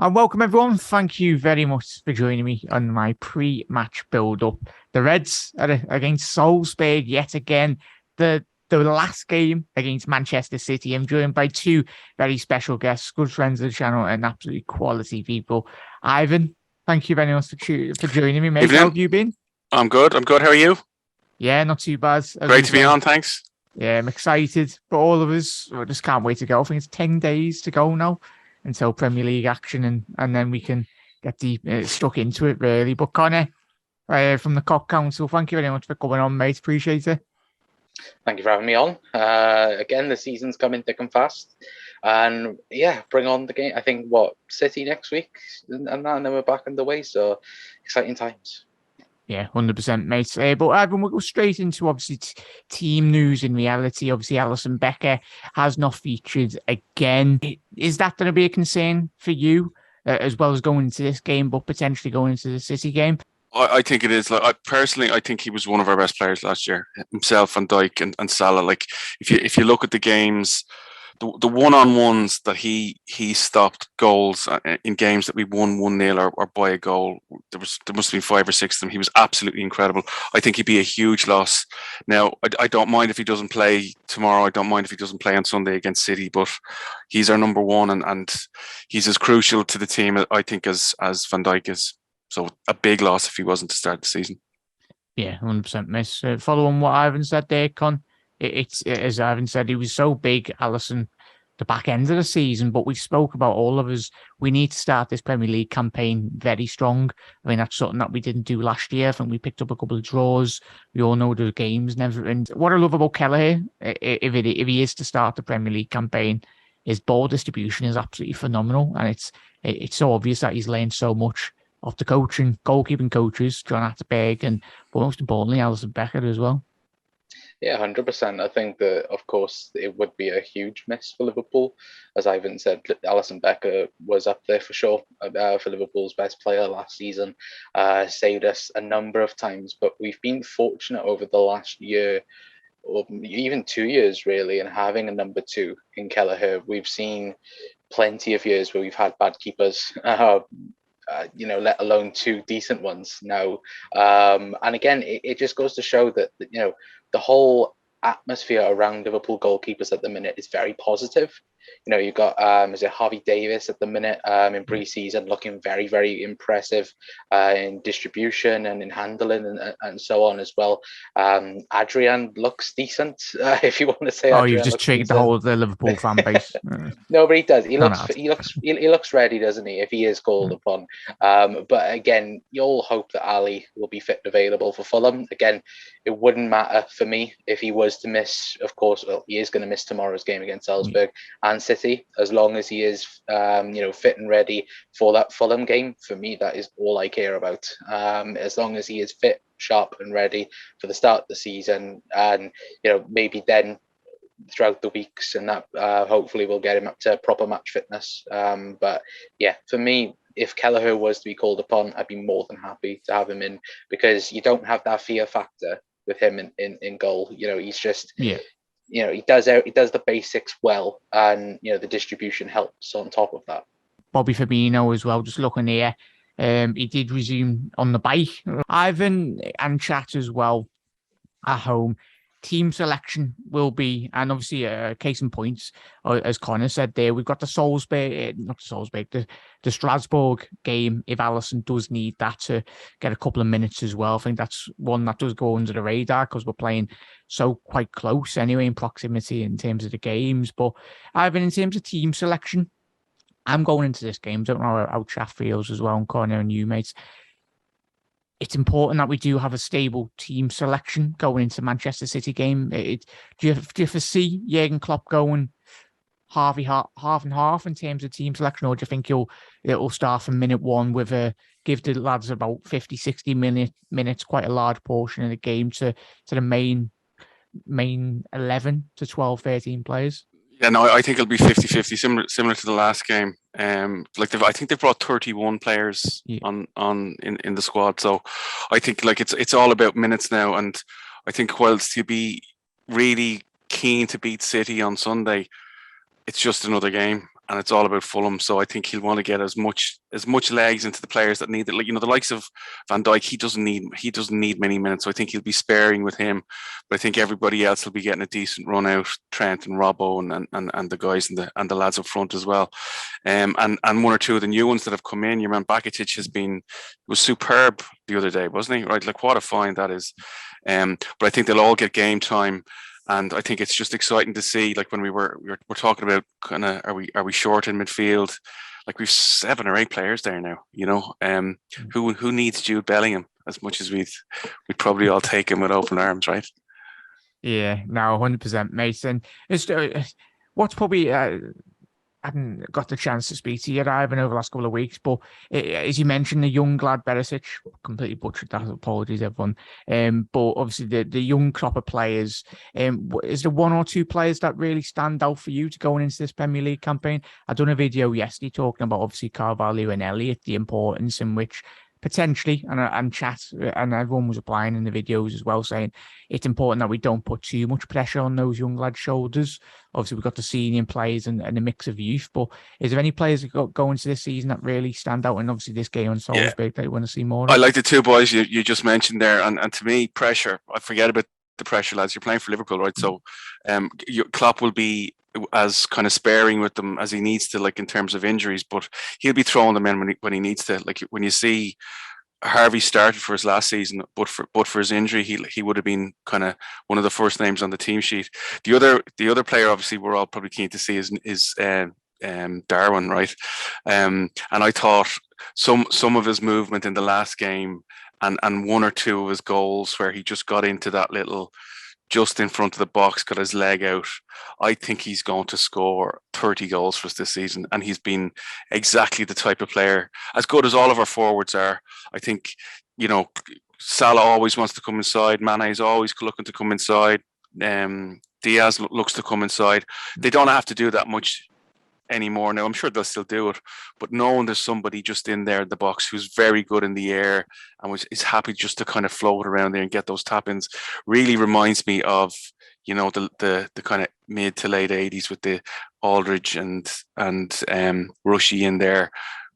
And welcome everyone. Thank you very much for joining me on my pre-match build-up. The Reds are against Salzburg yet again. The last game against Manchester City. I'm joined by two very special guests, good friends of the channel, and absolutely quality people. Ivan, thank you very much for joining me, mate. Evening. How have you been? I'm good. How are you? Yeah, not too bad. Great to be on. Thanks. Yeah, I'm excited for all of us. I just can't wait to go. I think it's 10 days to go now until Premier League action, and then we can get deep stuck into it, really. But Connor, from the COP Council, thank you very much for coming on, mate. Appreciate it. Thank you for having me on. Again, the season's coming thick and fast. And yeah, bring on the game. I think, City next week? And then we're back underway. So exciting times. Yeah, 100%, mate. But Ivan, we'll go straight into, obviously, team news in reality. Obviously, Alisson Becker has not featured again. Is that going to be a concern for you, as well as going into this game, but potentially going into the City game? I think it is. I think he was one of our best players last year. Himself, Van Dijk and Salah. Like, if you look at the games, the one-on-ones that he stopped goals in games that we won 1-0 or by a goal, there must have been 5 or 6 of them. He was absolutely incredible. I think he'd be a huge loss. Now, I don't mind if he doesn't play tomorrow. I don't mind if he doesn't play on Sunday against City, but he's our number one, and he's as crucial to the team, I think, as Van Dijk is. So a big loss if he wasn't to start the season. Yeah, 100%, miss. Follow on what Ivan said there, Con. It's as Ivan said, he was so big, Alisson, the back end of the season. But we spoke about all of us. We need to start this Premier League campaign very strong. I mean, that's something that we didn't do last year. I think we picked up a couple of draws. We all know the games never. And what I love about Kelleher, if he is to start the Premier League campaign, his ball distribution is absolutely phenomenal, and it's so obvious that he's learned so much of the coaching, goalkeeping coaches, John Atterberg, and but most importantly, Alisson Becker as well. Yeah, 100%. I think that, of course, it would be a huge miss for Liverpool. As Ivan said, Alisson Becker was up there for sure for Liverpool's best player last season. Saved us a number of times, but we've been fortunate over the last year, or even 2 years really, in having a number 2 in Kelleher. We've seen plenty of years where we've had bad keepers. Let alone 2 decent ones now. And again, it just goes to show that, the whole atmosphere around Liverpool goalkeepers at the minute is very positive. You've got Harvey Davis at the minute in pre-season, looking very, very impressive in distribution and in handling and so on as well. Adrian looks decent, if you want to say. Oh, you've just triggered the whole of the Liverpool fan base. No, but he does. He looks ready, doesn't he? If he is called upon. But again, you'll hope that Ali will be fit and available for Fulham. Again, it wouldn't matter for me if he was to miss. Of course, well, he is going to miss tomorrow's game against Salzburg and City, as long as he is, fit and ready for that Fulham game. For me, that is all I care about. As long as he is fit, sharp, and ready for the start of the season, and maybe then throughout the weeks, and that hopefully will get him up to proper match fitness. But yeah, for me, if Kelleher was to be called upon, I'd be more than happy to have him in, because you don't have that fear factor with him in goal. He's just he does the basics well, and the distribution helps on top of that. Bobby Firmino as well, just looking here, he did resume on the bike. Ivan and chat as well at home. Team selection will be, and obviously case in points, as Connor said there, we've got the Strasbourg game, if Alisson does need that to get a couple of minutes as well. I think that's one that does go under the radar, because we're playing so quite close anyway in proximity in terms of the games. But Ivan, in terms of team selection, I'm going into this game, don't know how Chaff feels as well, and Connor and you, mates. It's important that we do have a stable team selection going into Manchester City game. Do you foresee Jurgen Klopp going half and half in terms of team selection, or do you think it'll start from minute 1 with give the lads about 50, 60 minutes, quite a large portion of the game to the main 11 to 12, 13 players? Yeah, no, I think it'll be 50-50, similar to the last game. I think they've brought 31 players in the squad, so I think it's all about minutes now. And I think whilst you'd be really keen to beat City on Sunday, it's just another game, and it's all about Fulham. So I think he'll want to get as much legs into the players that need it. Like, the likes of Van Dijk, he doesn't need many minutes. So I think he'll be sparing with him. But I think everybody else will be getting a decent run out. Trent and Robbo and the guys and the lads up front as well. And one or two of the new ones that have come in. You remember Bakitic was superb the other day, wasn't he? Right, like what a find that is. But I think they'll all get game time. And I think it's just exciting to see, like when we're talking about kind of are we short in midfield? Like we've 7 or 8 players there now, who needs Jude Bellingham as much as we'd probably all take him with open arms, right? Yeah, no, 100%, Mason. What's probably I haven't got the chance to speak to you, Ivan, over the last couple of weeks, but as you mentioned, the young lad Berisic, completely butchered that. Apologies, everyone. But obviously the young crop of players. Is there 1 or 2 players that really stand out for you to going into this Premier League campaign? I done a video yesterday talking about obviously Carvalho and Elliott, the importance in which potentially, and chat, and everyone was applying in the videos as well, saying it's important that we don't put too much pressure on those young lads' shoulders. Obviously, we've got the senior players and a mix of youth, but is there any players that go into this season that really stand out? And obviously, this game on Salzburg that you want to see more of? I like the 2 boys you just mentioned there, and to me, pressure. I forget about the pressure, lads. You're playing for Liverpool, right? So, Klopp will be as kind of sparing with them as he needs to, like in terms of injuries, but he'll be throwing them in when he needs to. Like when you see Harvey started for his last season, but for his injury, he would have been kind of one of the first names on the team sheet. The other player, obviously, we're all probably keen to see is Darwin, right? And I thought some of his movement in the last game and 1 or 2 of his goals where he just got into that little just in front of the box, got his leg out. I think he's going to score 30 goals for us this season. And he's been exactly the type of player, as good as all of our forwards are. I think, Salah always wants to come inside. Mane is always looking to come inside. Diaz looks to come inside. They don't have to do that much anymore now. I'm sure they'll still do it, but knowing there's somebody just in there in the box who's very good in the air and is happy just to kind of float around there and get those tap-ins really reminds me of the kind of mid to late 80s with the Aldridge and Rushy in there.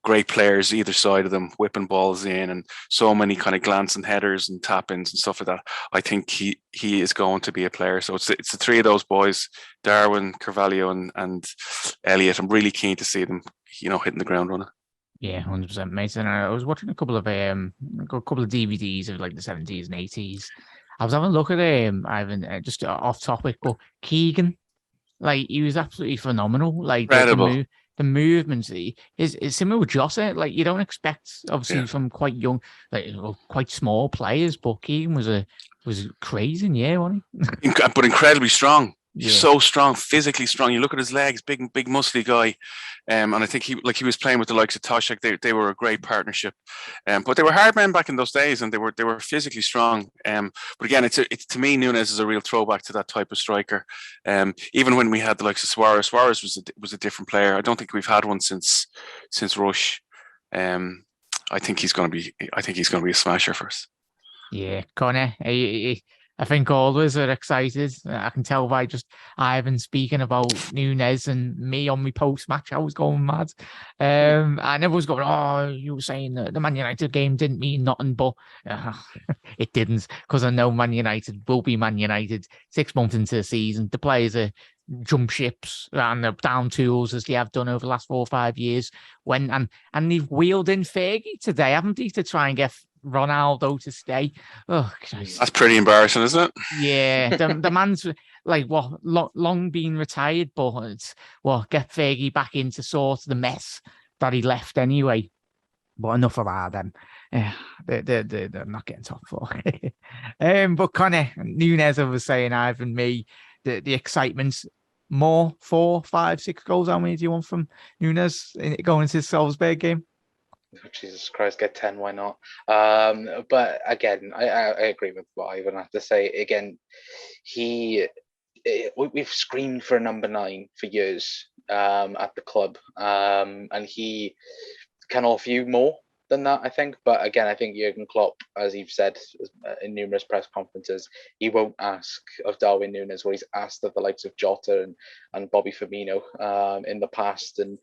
Great players either side of them, whipping balls in, and so many kind of glancing headers and tap-ins and stuff like that. I think he is going to be a player. So it's the 3 of those boys, Darwin, Carvalho, and Elliott. I'm really keen to see them, hitting the ground running. Yeah, 100%, mate. And I was watching a couple of DVDs of like the 70s and 80s. I was having a look at Ivan, just off topic, but Keegan, like he was absolutely phenomenal. Like incredible. The movements is similar with Jota. Like you don't expect, obviously, from quite young, quite small players, but Keegan was crazy, wasn't he? But incredibly strong. Yeah. So strong, physically strong. You look at his legs, big muscly guy, and I think he was playing with the likes of Toshak. They were a great partnership, but they were hard men back in those days, and they were physically strong. But again, it's to me, Núñez is a real throwback to that type of striker. Even when we had the likes of Suarez, Suarez was a different player. I don't think we've had one since Rush. I think he's going to be a smasher for us. Yeah, Connor. I think all of us are excited. I can tell by just Ivan speaking about Núñez and me on my post-match. I was going mad. And everyone was going, oh, you were saying that the Man United game didn't mean nothing, but it didn't, because I know Man United will be Man United 6 months into the season. The players are jump ships and they're down tools as they have done over the last 4 or 5 years. And they've wheeled in Fergie today, haven't they, to try and get Ronaldo to stay. Oh, Christ. That's pretty embarrassing, isn't it? Yeah, the man's like long been retired, but it's get Fergie back in to sort the mess that he left anyway. But enough about them. They're not getting top 4. But Connor, Núñez, I was saying, Ivan, me, the excitement. More 4, 5, 6 goals. How many do you want from Núñez going into the Salzburg game? Oh, Jesus Christ, get 10, why not? But again, I agree with what Ivan had to say. Again, we've screamed for a number 9 for years at the club, and he can offer you more. than that, I think. But again, I think Jurgen Klopp, as you've said in numerous press conferences, he won't ask of Darwin Núñez what he's asked of the likes of Jota and Bobby Firmino in the past. And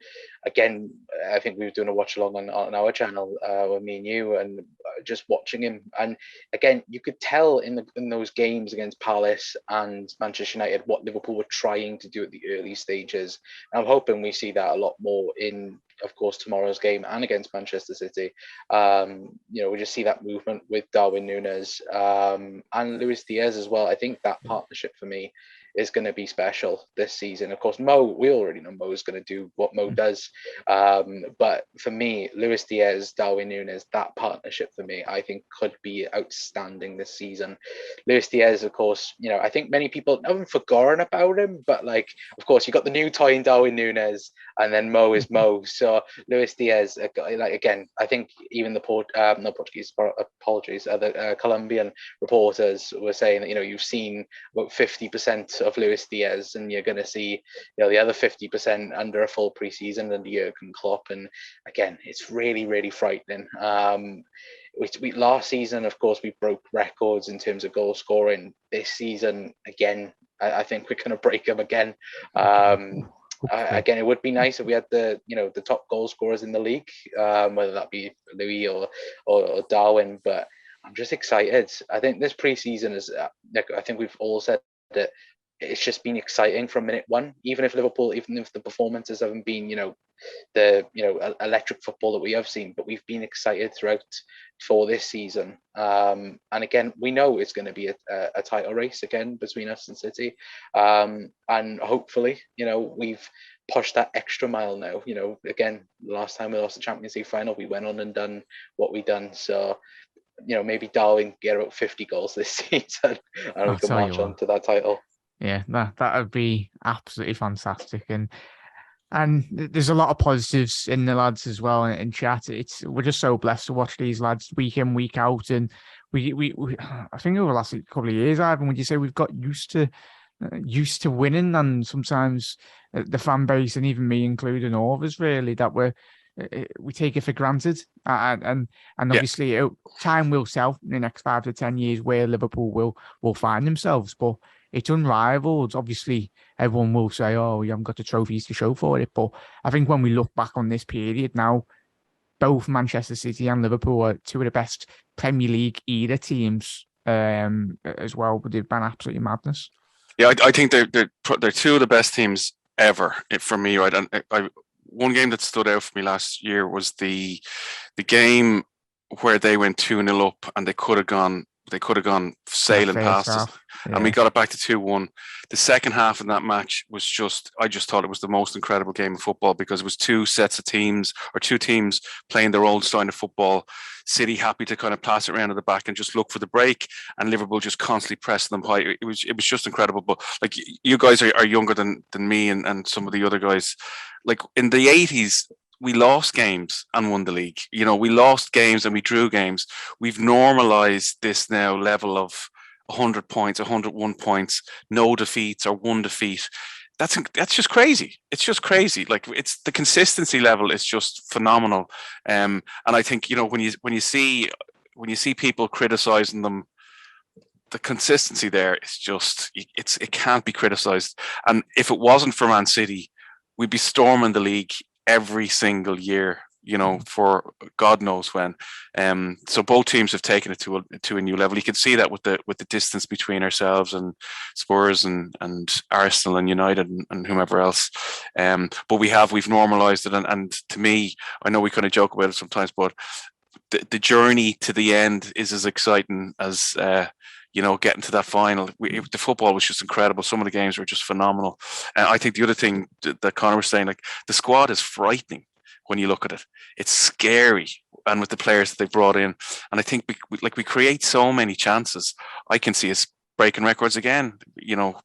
again, I think we were doing a watch along on our channel with me and you, and just watching him. And again, you could tell in those games against Palace and Manchester United what Liverpool were trying to do at the early stages. And I'm hoping we see that a lot more in, of course, tomorrow's game and against Manchester City. We just see that movement with Darwin Núñez and Luis Diaz as well. I think that partnership for me is going to be special this season. Of course, Mo, we already know Mo is going to do what Mo does. But for me, Luis Diaz, Darwin Núñez, that partnership for me, I think could be outstanding this season. Luis Diaz, of course, I think many people haven't forgotten about him, but like, of course, you got the new toy in Darwin Núñez, and then Mo is Mo. So Luis Diaz, like again, I think even the Colombian reporters were saying that you've seen about 50% of Luis Diaz, and you're going to see the other 50% under a full preseason under Jurgen Klopp. And again, it's really, really frightening. We last season, of course, we broke records in terms of goal scoring. This season, again, I think we're going to break them again. Again, it would be nice if we had the top goal scorers in the league, whether that be Louis or Darwin. But I'm just excited. I think this preseason is. I think we've all said that it's just been exciting from minute one. Even if the performances haven't been the electric football that we have seen, but we've been excited throughout for this season. And again, we know it's going to be a title race again between us and City. And hopefully, we've pushed that extra mile now. Again, the last time we lost the Champions League final, we went on and done what we done. So, maybe Darwin get about 50 goals this season, and we can march on to that title. Yeah, that would be absolutely fantastic. And there's a lot of positives in the lads as well in chat. We're just so blessed to watch these lads week in, week out. And we I think over the last couple of years, Ivan, would you say we've got used to winning? And sometimes the fan base, and even me including, all of us really, that we take it for granted. And obviously time will tell in the next 5 to 10 years where Liverpool will find themselves. But it's unrivaled. Obviously, everyone will say, oh, you haven't got the trophies to show for it. But I think when we look back on this period now, both Manchester City and Liverpool are two of the best Premier League era teams as well. But they've been absolutely madness. Yeah, I think they're two of the best teams ever for me, right? And one game that stood out for me last year was the game where they went 2-0 up and they could have gone sailing past us, and we got it back to 2-1. The second half of that match was I just thought it was the most incredible game of football, because it was two teams playing their old style of football. City happy to kind of pass it around at the back and just look for the break, and Liverpool just constantly pressing them high. It was just incredible. But like, you guys are younger than me and some of the other guys. Like in the 80s, we lost games and won the league. We lost games and we drew games. We've normalized this now level of 100 points, 101 points, no defeats or one defeat. That's just crazy. It's just crazy. Like, it's the consistency level is just phenomenal. And I think, when you see people criticizing them, the consistency there is just, it can't be criticized. And if it wasn't for Man City, we'd be storming the league every single year, for God knows when. So both teams have taken it to a new level. You can see that with the distance between ourselves and Spurs and Arsenal and United and whomever else. But we've normalized it, and to me, I know we kind of joke about it sometimes, but the journey to the end is as exciting as getting to that final. The football was just incredible. Some of the games were just phenomenal. And I think the other thing that Conor was saying, like, the squad is frightening when you look at it. It's scary, and with the players that they brought in. And I think we create so many chances. I can see us breaking records again.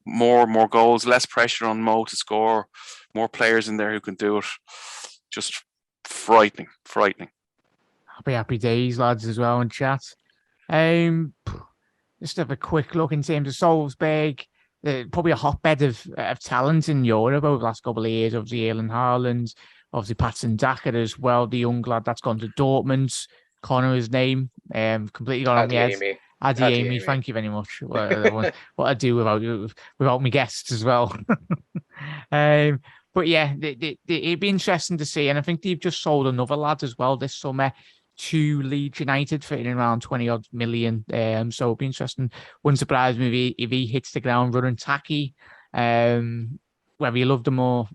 More goals, less pressure on Mo to score, more players in there who can do it. Just frightening. Happy days, lads, as well in chat. Just have a quick look in terms of Salzburg. Probably a hotbed of talent in Europe over the last couple of years. Obviously, Erling Haaland, obviously Patson Daka as well, the young lad that's gone to Dortmund. Connor, his name, completely gone on my head. Amy, thank you very much. What I do without my guests as well. But yeah, it'd be interesting to see, and I think they've just sold another lad as well this summer to Leeds United for around 20 odd million. So it'll be interesting. Wouldn't surprise me if he hits the ground running tacky. Whether you loved him or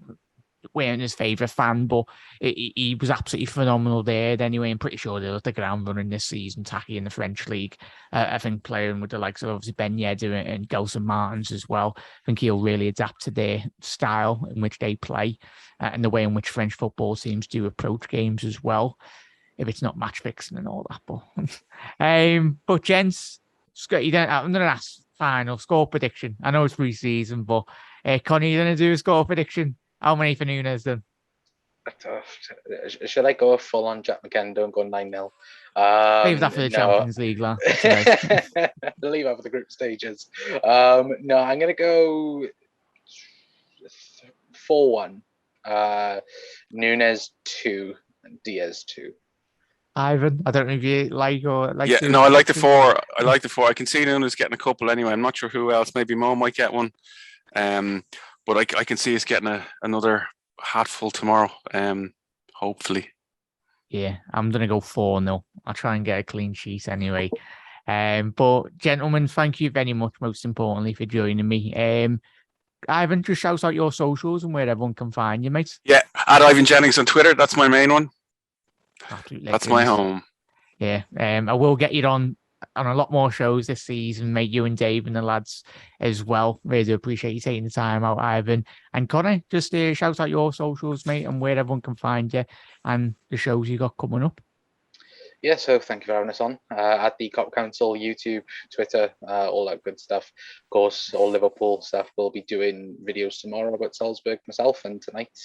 weren't his favourite fan, but he was absolutely phenomenal there. Anyway, I'm pretty sure they'll hit the ground running this season, tacky in the French league. I think playing with the likes of obviously Ben Yedder and Gelson Martins as well. I think he'll really adapt to their style in which they play and the way in which French football seems to approach games as well. If it's not match fixing and all that, but gents, I'm gonna ask final score prediction. I know it's pre-season, but Connie, you're gonna do a score prediction. How many for Núñez then? Should I go full on Jack McKenna and go 9-0? Leave that for the Champions League, lad. Leave that for the group stages. No, I'm gonna go 4-1. Núñez 2, Diaz 2. Ivan, I don't know if you like or like. Yeah, no, I like the 4. I like the 4. I can see Núñez getting a couple anyway. I'm not sure who else. Maybe Mo might get one. But I can see us getting another hatful tomorrow. Hopefully. Yeah, I'm gonna go 4-0. I'll try and get a clean sheet anyway. But gentlemen, thank you very much. Most importantly, for joining me. Ivan, just shout out your socials and where everyone can find you, mate. Yeah, at Ivan Jennings on Twitter. That's my main one. Absolutely. That's my home. Yeah. I will get you on a lot more shows this season, mate. You and Dave and the lads as well. Really do appreciate you taking the time out, Ivan. And Connor, just shout out your socials, mate, and where everyone can find you and the shows you got coming up. Yeah, so thank you for having us on at the Cop Council, YouTube, Twitter, all that good stuff. Of course, all Liverpool stuff. We'll be doing videos tomorrow about Salzburg myself and tonight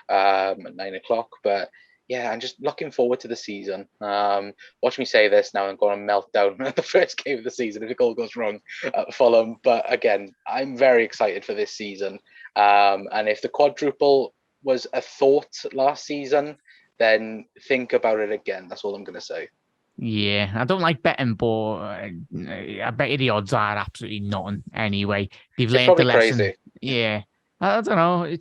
at 9 o'clock. But yeah, I'm just looking forward to the season. Watch me say this now and go on a meltdown at the first game of the season if it all goes wrong at Fulham. But again, I'm very excited for this season. And if the quadruple was a thought last season, then think about it again. That's all I'm going to say. Yeah, I don't like betting, but I bet you the odds are absolutely nothing anyway. They've learned the lesson. Crazy. Yeah, I don't know.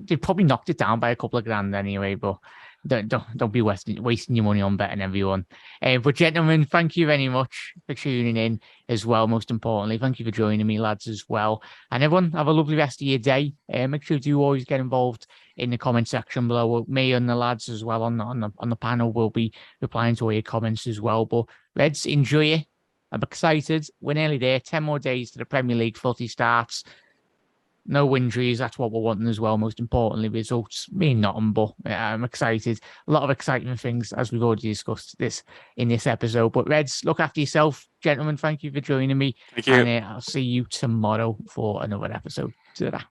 They've probably knocked it down by a couple of grand anyway, but don't be wasting your money on betting, everyone. But gentlemen, thank you very much for tuning in as well. Most importantly, thank you for joining me, lads, as well. And everyone, have a lovely rest of your day. Make sure you always get involved in the comment section below. Me and the lads as well on the panel will be replying to all your comments as well. But Reds, enjoy it. I'm excited. We're nearly there. 10 more days to the Premier League footy starts. No injuries, that's what we're wanting as well. Most importantly, results mean nothing, but I'm excited. A lot of exciting things, as we've already discussed in this episode. But Reds, look after yourself. Gentlemen, thank you for joining me. Thank you. And I'll see you tomorrow for another episode. Ta-da.